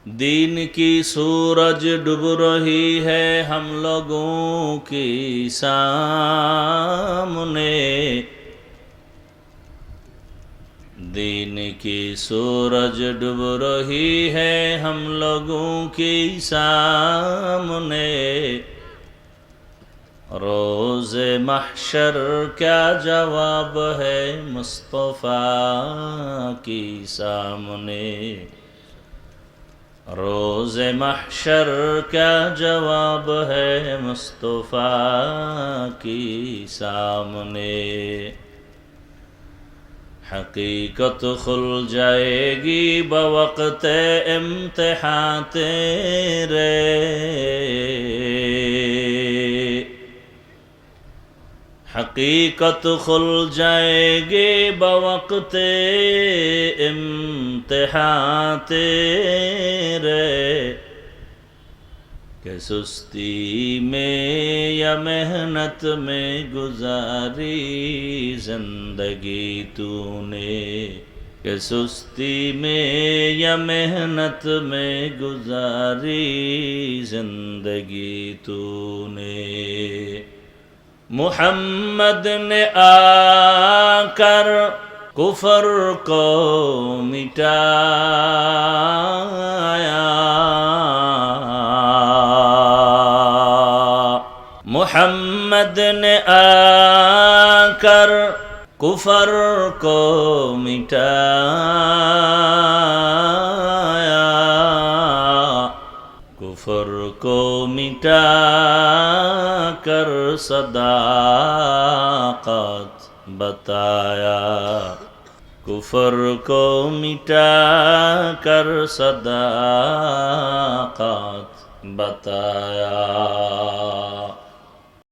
دین کی سورج ڈوب رہی ہے ہم لوگوں کی سامنے، دین کی سورج ڈوب رہی ہے ہم لوگوں کی سامنے، روز محشر کیا جواب ہے مصطفیٰ کی سامنے، روز محشر کیا جواب ہے مصطفیٰ کی سامنے، حقیقت کھل جائے گی بوقت امتحان تیرے، حقیقت کھل جائے گی بوقت امتحان تیرے، کہ سستی میں یا محنت میں گزاری زندگی تو نے، کہ سستی میں یا محنت میں گزاری زندگی تو نے، محمد نے آ کر کفر کو مٹایا، محمد نے آ کر کفر کو مٹایا، کفر کو مٹا کر صداقت بتایا، کفر کو مٹا کر صداقت بتایا،